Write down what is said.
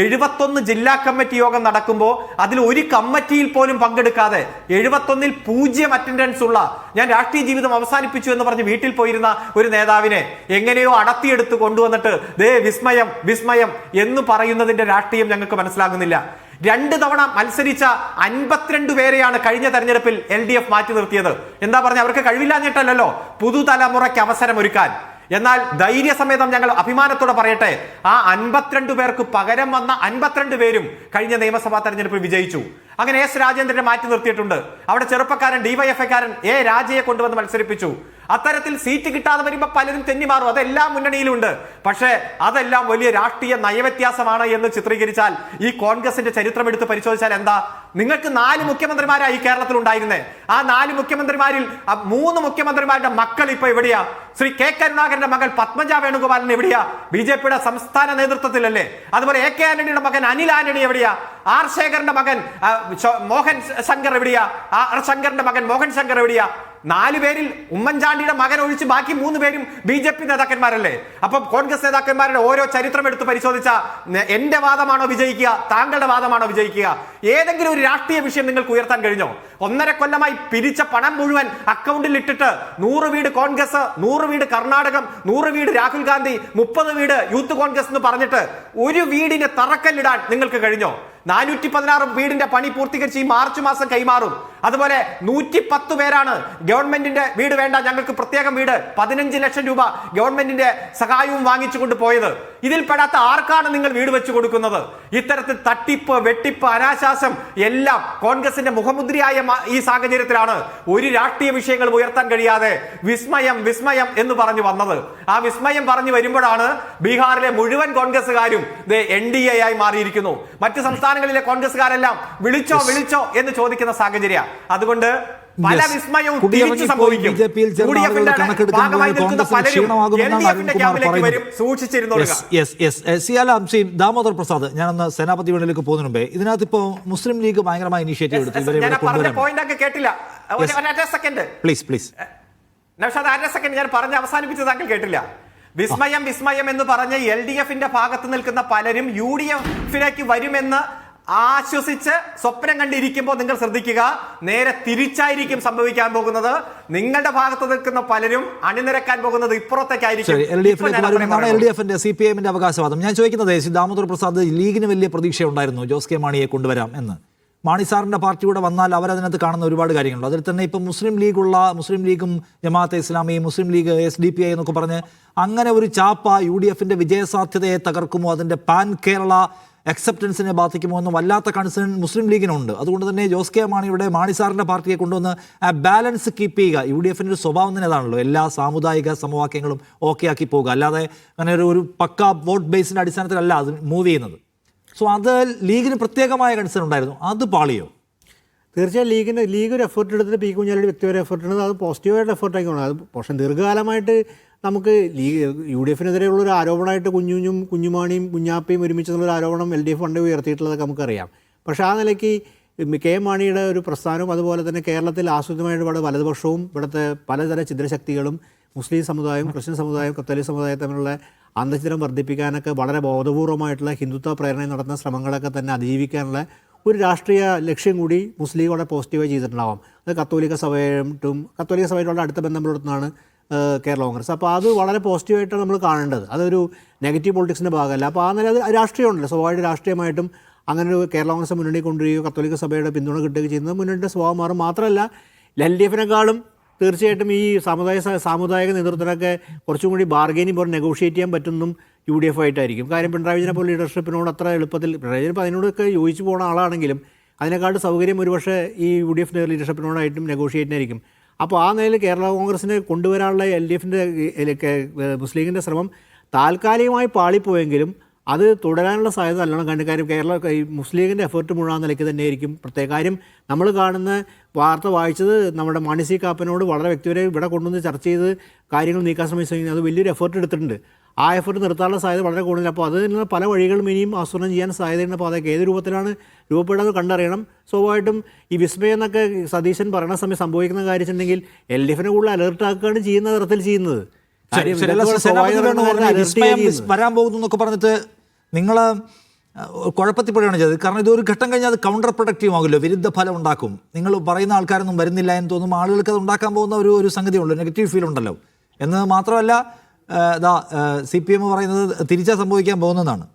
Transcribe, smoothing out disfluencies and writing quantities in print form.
71 ജില്ലാ കമ്മിറ്റി യോഗം നടക്കുമ്പോൾ അതിൽ ഒരു കമ്മിറ്റിയിൽ പോലും പങ്കെടുക്കാതെ 71-ൽ 0 അറ്റൻഡൻസ് ഉള്ള, ഞാൻ രാഷ്ട്രീയ ജീവിതം അവസാനിപ്പിച്ചു എന്ന് പറഞ്ഞ് വീട്ടിൽ പോയിരുന്ന ഒരു നേതാവിനെ എങ്ങനെയോ അടത്തിയെടുത്ത് കൊണ്ടുവന്നിട്ട് ദേ വിസ്മയം വിസ്മയം എന്ന് പറയുന്നതിന്റെ രാഷ്ട്രീയം ഞങ്ങൾക്ക് മനസ്സിലാകുന്നില്ല. 2 തവണ മത്സരിച്ച 52 പേരെയാണ് കഴിഞ്ഞ തെരഞ്ഞെടുപ്പിൽ LDF മാറ്റി നിർത്തിയത്. എന്താ പറഞ്ഞ, അവർക്ക് കഴിവില്ലാഞ്ഞിട്ടല്ലോ, പുതുതലമുറയ്ക്ക് അവസരം ഒരുക്കാൻ. എന്നാൽ ധൈര്യസമേതം ഞങ്ങൾ അഭിമാനത്തോടെ പറയട്ടെ, ആ 52 പേർക്ക് പകരം വന്ന 52 പേരും കഴിഞ്ഞ നിയമസഭാ തെരഞ്ഞെടുപ്പിൽ വിജയിച്ചു. അങ്ങനെ S രാജേന്ദ്രനെ മാറ്റി നിർത്തിയിട്ടുണ്ട്. അവിടെ ചെറുപ്പക്കാരൻ DYFIക്കാരൻ A രാജയെ കൊണ്ടുവന്ന് മത്സരിപ്പിച്ചു. അത്തരത്തിൽ സീറ്റ് കിട്ടാതെ വരുമ്പോൾ പലരും തെന്നിമാറും, അതെല്ലാം മുന്നണിയിലുണ്ട്. പക്ഷേ അതെല്ലാം വലിയ രാഷ്ട്രീയ നയവ്യത്യാസമാണ് എന്ന് ചിത്രീകരിച്ചാൽ ഈ കോൺഗ്രസിന്റെ ചരിത്രം എടുത്ത് പരിശോധിച്ചാൽ എന്താ, നിങ്ങൾക്ക് 4 മുഖ്യമന്ത്രിമാരായി കേരളത്തിൽ ഉണ്ടായിരുന്നേ. ആ 4 മുഖ്യമന്ത്രിമാരിൽ 3 മുഖ്യമന്ത്രിമാരുടെ മക്കൾ ഇപ്പൊ എവിടെയാ? ശ്രീ K കരുണാകരന്റെ മകൾ പത്മജ വേണുഗോപാലൻ എവിടെയാ? BJPയുടെ സംസ്ഥാന നേതൃത്വത്തിലല്ലേ. അതുപോലെ AK ആന്റണിയുടെ മകൻ അനിൽ ആന്റണി എവിടെയാ? R ശേഖറിന്റെ മകൻ മോഹൻ ശങ്കർ എവിടെയാ? R ശങ്കറിന്റെ മകൻ മോഹൻ ശങ്കർ എവിടെയാ? 4 പേരിൽ ഉമ്മൻചാണ്ടിയുടെ മകൻ ഒഴിച്ച് ബാക്കി 3 പേരും BJP നേതാക്കന്മാരല്ലേ. അപ്പം കോൺഗ്രസ് നേതാക്കന്മാരുടെ ഓരോ ചരിത്രം എടുത്ത് പരിശോധിച്ച എന്റെ വാദമാണോ വിജയിക്കുക, താങ്കളുടെ വാദമാണോ വിജയിക്കുക? ഏതെങ്കിലും ഒരു രാഷ്ട്രീയ വിഷയം നിങ്ങൾക്ക് ഉയർത്താൻ കഴിഞ്ഞോ? 1.5 കൊല്ലമായി പിരിച്ച പണം മുഴുവൻ അക്കൗണ്ടിൽ ഇട്ടിട്ട് 100 വീട് കോൺഗ്രസ്, 100 വീട് കർണാടകം, 100 വീട് രാഹുൽ ഗാന്ധി, 30 വീട് യൂത്ത് കോൺഗ്രസ് എന്ന് പറഞ്ഞിട്ട് ഒരു വീടിന് തറക്കല്ലിടാൻ നിങ്ങൾക്ക് കഴിഞ്ഞോ? 416 വീടിന്റെ പണി പൂർത്തീകരിച്ച് ഈ മാർച്ച് മാസം കൈമാറും. അതുപോലെ 110 പേരാണ് ഗവൺമെന്റിന്റെ വീട് വേണ്ട, ഞങ്ങൾക്ക് പ്രത്യേകം വീട്, 15 ലക്ഷം രൂപ ഗവൺമെന്റിന്റെ സഹായവും വാങ്ങിച്ചുകൊണ്ട് പോയത്. ഇതിൽപ്പെടാത്ത ആർക്കാണ് നിങ്ങൾ വീട് വെച്ചു കൊടുക്കുന്നത്? ഇത്തരത്തിൽ തട്ടിപ്പ്, വെട്ടിപ്പ്, അനാശാസം എല്ലാം കോൺഗ്രസിന്റെ മുഖമുദ്രയായ ഈ സാഹചര്യത്തിലാണ് ഒരു രാഷ്ട്രീയ വിഷയങ്ങൾ ഉയർത്താൻ കഴിയാതെ വിസ്മയം വിസ്മയം എന്ന് പറഞ്ഞു വന്നത്. ആ വിസ്മയം പറഞ്ഞു വരുമ്പോഴാണ് ബീഹാറിലെ മുഴുവൻ കോൺഗ്രസുകാരും NDA ആയി മാറിയിരിക്കുന്നു. മറ്റ് സംസ്ഥാനങ്ങളിലെ കോൺഗ്രസുകാരെല്ലാം വിളിച്ചോ വിളിച്ചോ എന്ന് ചോദിക്കുന്ന സാഹചര്യം. അതുകൊണ്ട് പല വിസ്മയവും തിരിച്ചു സംഭവിക്കും. ദാമോദർ പ്രസാദ്, ഞാനൊന്ന് സേനാപതി വേണിലേക്ക് പോകുന്നതിന് മുമ്പേ ഇതിനകത്ത് ഇപ്പോ മുസ്ലിം ലീഗ് ഭയങ്കരമായ ഇനിഷ്യേറ്റീവ് എടുത്തു. ഞാൻ പറഞ്ഞ് അവസാനിപ്പിച്ചത് താങ്കൾ കേട്ടില്ല. വിസ്മയം വിസ്മയം എന്ന് പറഞ്ഞ് LDFന്റെ ഭാഗത്ത് നിൽക്കുന്ന പലരും UDFിലേക്ക് വരുമെന്ന് ആശ്വസിച്ച് സ്വപ്നം കണ്ടിരിക്കുമ്പോൾ നിങ്ങൾ ശ്രദ്ധിക്കുക, നേരെ തിരിച്ചായിരിക്കും സംഭവിക്കാൻ പോകുന്നത്. നിങ്ങളുടെ ഭാഗത്ത് നിൽക്കുന്ന പലരും അണിനിരക്കാൻ പോകുന്നത് ഇപ്പുറത്തേക്കായിരിക്കും. LDFന്റെ CPIMന്റെ അവകാശവാദം ഞാൻ ചോദിക്കുന്നത്, ദാമോദർ പ്രസാദ്, ലീഗിന് വലിയ പ്രതീക്ഷയുണ്ടായിരുന്നു ജോസ് കെ മാണിയെ കൊണ്ടുവരാം എന്ന്. മാണി സാറിന്റെ പാർട്ടിയൂടെ വന്നാൽ അവരതിനകത്ത് കാണുന്ന ഒരുപാട് കാര്യങ്ങളുണ്ട്. അതിൽ തന്നെ ഇപ്പം മുസ്ലിം ലീഗും ജമാഅത്തെ ഇസ്ലാമി, മുസ്ലിം ലീഗ്, SDPI എന്നൊക്കെ പറഞ്ഞ് അങ്ങനെ ഒരു ചാപ്പ UDFന്റെ വിജയസാധ്യതയെ തകർക്കുമോ, അതിന്റെ പാൻ കേരള അക്സെപ്റ്റൻസിനെ ബാധിക്കുമോ എന്ന് വല്ലാത്ത കൺസേൺ മുസ്ലിം ലീഗിനുണ്ട്. അതുകൊണ്ട് തന്നെ ജോസ് കെ മാണിയുടെ, മാണി സാറിന്റെ പാർട്ടിയെ കൊണ്ടുവന്ന് ആ ബാലൻസ് കീപ്പ് ചെയ്യുക. UDFന്റെ ഒരു സ്വഭാവം തന്നെ അതാണല്ലോ, എല്ലാ സാമുദായിക സമവാക്യങ്ങളും ഓക്കെ ആക്കി പോകുക, അല്ലാതെ അങ്ങനെ ഒരു പക്ക വോട്ട് ബേസിന്റെ അടിസ്ഥാനത്തിലല്ല അത് മൂവ് ചെയ്യുന്നത്. സോ അത് ലീഗിന് പ്രത്യേകമായ കൺസേൺ ഉണ്ടായിരുന്നു, അത് പാളിയോ? തീർച്ചയായും ലീഗ് ഒരു എഫേർട്ട് എടുത്തിട്ട് പി കുഞ്ഞാലിയുടെ വ്യക്തിപര എഫേർട്ട് എടുത്ത് അത് പോസിറ്റീവായിട്ട് എഫേർട്ടായിക്കോണം. അത് പക്ഷേ ദീർഘകാലമായിട്ട് നമുക്ക് UDFിനെതിരെയുള്ളൊരു ആരോപണമായിട്ട് കുഞ്ഞുമാണിയും കുഞ്ഞാപ്പയും ഒരുമിച്ചെന്നുള്ളൊരു ആരോപണം LDF ഫണ്ട് ഉയർത്തിയിട്ടുള്ളതൊക്കെ നമുക്കറിയാം. പക്ഷേ ആ നിലയ്ക്ക് K മാണിയുടെ ഒരു പ്രസ്ഥാനവും അതുപോലെ തന്നെ കേരളത്തിൽ ആസൂത്രിതമായിട്ട് ഇവിടെ വലതുപക്ഷവും ഇവിടുത്തെ പലതരം ചിദ്രശക്തികളും മുസ്ലിം സമുദായം, ക്രിസ്ത്യൻ സമുദായം, കത്തോലിക് സമുദായം തമ്മിലുള്ള അന്തഃഛിദ്രം വർദ്ധിപ്പിക്കാനൊക്കെ വളരെ ബോധപൂർവമായിട്ടുള്ള ഹിന്ദുത്വ പ്രേരണയിൽ നടത്തുന്ന ശ്രമങ്ങളൊക്കെ തന്നെ അതിജീവിക്കാനുള്ള ഒരു രാഷ്ട്രീയ ലക്ഷ്യം കൂടി മുസ്ലിം ലീഗോടെ പോസിറ്റീവായി ചെയ്തിട്ടുണ്ടാവാം. അത് കത്തോലിക്ക സഭയായിട്ടുള്ള അടുത്ത ബന്ധം പുലർത്തുന്നതാണ് കേരള കോൺഗ്രസ്. അപ്പോൾ അത് വളരെ പോസിറ്റീവായിട്ടാണ് നമ്മൾ കാണേണ്ടത്. അതൊരു നെഗറ്റീവ് പൊളിറ്റിക്സിൻ്റെ ഭാഗമല്ല. അപ്പോൾ ആ നില അത് രാഷ്ട്രീയമുണ്ടല്ലോ, സ്വാഭാവിക രാഷ്ട്രീയമായിട്ടും അങ്ങനെ ഒരു കേരള കോൺഗ്രസ് മുന്നണി കൊണ്ടുവരികയോ കത്തോലിക്ക സഭയുടെ പിന്തുണ കിട്ടുകയോ ചെയ്യുന്നത് മുന്നണിയുടെ സ്വഭാവം മാറും. മാത്രമല്ല LDFിനെക്കാളും തീർച്ചയായിട്ടും ഈ സാമുദായിക നേതൃത്വത്തിനൊക്കെ കുറച്ചും കൂടി ബാർഗൈനിങ് പോലെ നെഗോഷിയേറ്റ് ചെയ്യാൻ പറ്റുന്നതും UDF ആയിട്ടായിരിക്കും. കാര്യം പിണറായി വിജയനെ പോലെ ലീഡർഷിപ്പിനോട് അത്ര എളുപ്പത്തിൽ, പിണറായി വിജയൻ ഇപ്പോൾ അതിനോടൊക്കെ യോജിച്ച് പോകുന്ന ആളാണെങ്കിലും അതിനേക്കാളും സൗകര്യം ഒരുപക്ഷെ ഈ UDF ലീഡർഷിപ്പിനോടായിട്ടും നെഗോഷിയേറ്റിനായിരിക്കും. അപ്പോൾ ആ നിലയിൽ കേരള കോൺഗ്രസിനെ കൊണ്ടുവരാനുള്ള LDFിൻ്റെ മുസ്ലിം ലീഗിൻ്റെ ശ്രമം താൽക്കാലികമായി പാളിപ്പോയെങ്കിലും അത് തുടരാനുള്ള സാധ്യത നല്ലോണം കണ്ടു. കാര്യം ഈ മുസ്ലിം ലീഗിൻ്റെ എഫേർട്ട് മുഴുവൻ നിലയ്ക്ക് തന്നെയായിരിക്കും. പ്രത്യേക കാര്യം നമ്മൾ കാണുന്ന വാർത്ത വായിച്ചത് നമ്മുടെ മാണി സി കാപ്പനോട് വളരെ വ്യക്തിപരമായി ഇവിടെ കൊണ്ടുവന്ന് ചർച്ച ചെയ്ത് കാര്യങ്ങൾ നീക്കാൻ ശ്രമിച്ചു. അത് വലിയൊരു എഫേർട്ട് എടുത്തിട്ടുണ്ട്. ആ എഫേർട്ട് നിർത്താനുള്ള സാധ്യത വളരെ കൂടുതൽ. അപ്പോൾ അതിനുള്ള പല വഴികളും ഇനിയും ആസൂത്രണം ചെയ്യാൻ സാധ്യതയുണ്ട്. അപ്പോൾ അതൊക്കെ ഏത് രൂപത്തിലാണ് രൂപപ്പെടുന്നത് കണ്ടറിയണം. സ്വാഭാവികമായിട്ടും ഈ വിസ്മയം എന്നൊക്കെ സതീശൻ പറയുന്ന സമയം സംഭവിക്കുന്ന കാര്യം വെച്ചിട്ടുണ്ടെങ്കിൽ LDFിനെ കൂടുതൽ അലർട്ടാക്കുകയാണ് ചെയ്യുന്ന തരത്തിൽ ചെയ്യുന്നത്. വരാൻ പോകുന്നു എന്നൊക്കെ പറഞ്ഞിട്ട് നിങ്ങൾ കുഴപ്പത്തിൽപ്പെടുകയാണ് ചെയ്തത്. കാരണം ഇതൊരു ഘട്ടം കഴിഞ്ഞാൽ അത് കൗണ്ടർ പ്രൊഡക്റ്റീവ് ആകുമല്ലോ, വിരുദ്ധ ഫലം ഉണ്ടാക്കും. നിങ്ങൾ പറയുന്ന ആൾക്കാരൊന്നും വരുന്നില്ല എന്ന് തോന്നുമ്പോൾ ആളുകൾക്ക് അത് ഉണ്ടാക്കാൻ പോകുന്ന ഒരു സംഗതിയുള്ളൂ, നെഗറ്റീവ് ഫീൽ ഉണ്ടല്ലോ. എന്ന് മാത്രമല്ല CPM പറയുന്നത് തിരിച്ചാ സംഭവിക്കാൻ പോകുന്നതാണ്.